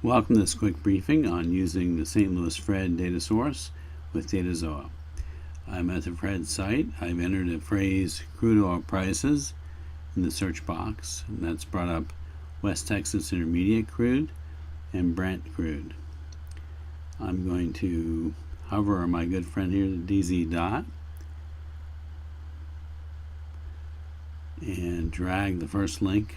Welcome to this quick briefing on using the St. Louis Fred data source with dataZoa. I'm at the Fred site. I've entered a phrase crude oil prices in the search box, and that's brought up West Texas Intermediate crude and Brent crude. I'm going to hover on my good friend here, the DZ dot, and drag the first link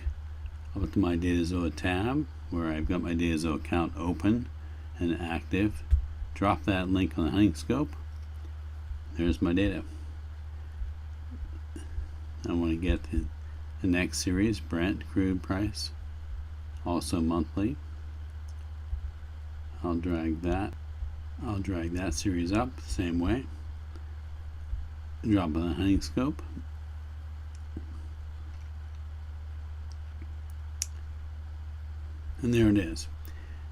up to my dataZoa tab where I've got my dataZoa account open and active. Drop that link on the hunting scope. There's my data. I want to get the next series, Brent crude price, also monthly. I'll drag that series up the same way. Drop on the hunting scope. And there it is.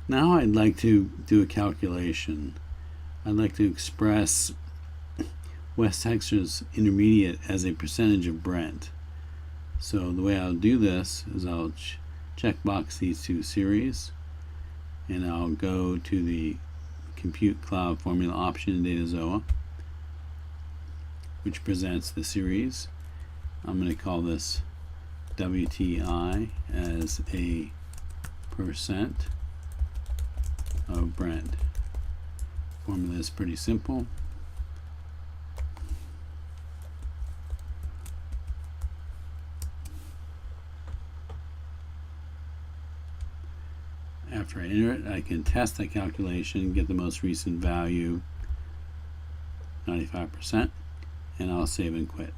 Now I'd like to do a calculation. I'd like to express West Texas Intermediate as a percentage of Brent. So the way I'll do this is I'll check box these two series, and I'll go to the Compute Cloud Formula option in dataZoa, which presents the series. I'm going to call this WTI as a percent of Brent. Formula is pretty simple. After I enter it, I can test the calculation, get the most recent value, 95%, and I'll save and quit.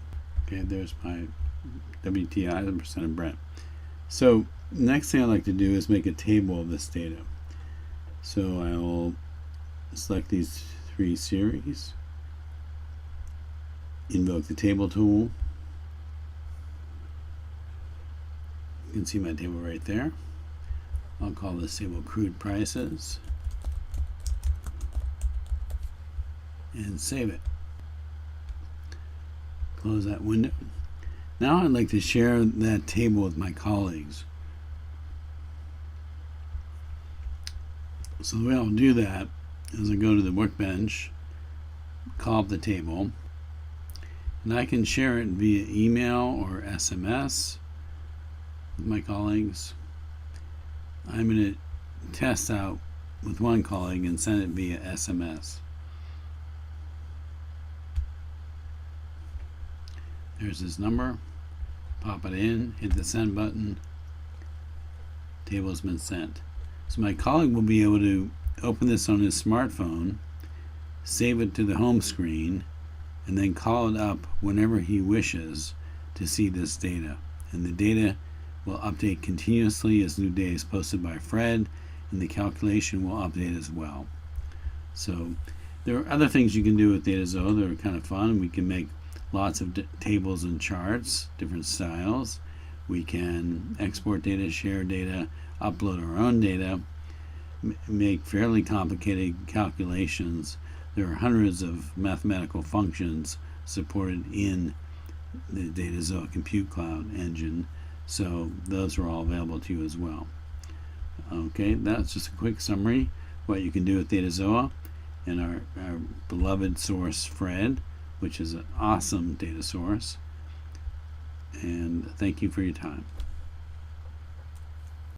Okay, there's my WTI, the percent of Brent. So next thing I'd like to do is make a table of this data. So I will select these three series, invoke the table tool. You can see my table right there. I'll call this table crude prices and save it. Close that window. Now I'd like to share that table with my colleagues. So the way I'll do that is I go to the workbench, call up the table, and I can share it via email or SMS with my colleagues. I'm going to test out with one colleague and send it via SMS. There's his number. Pop it in, hit the send button. Table has been sent. So my colleague will be able to open this on his smartphone, save it to the home screen, and then call it up whenever he wishes to see this data. And the data will update continuously as new data is posted by Fred, and the calculation will update as well. So there are other things you can do with dataZoa that are kind of fun. We can make lots of tables and charts, different styles. We can export data, share data, upload our own data, make fairly complicated calculations. There are hundreds of mathematical functions supported in the dataZoa Compute Cloud engine, so those are all available to you as well. Okay, that's just a quick summary what you can do with dataZoa and our beloved source Fred, which is an awesome data source. And thank you for your time.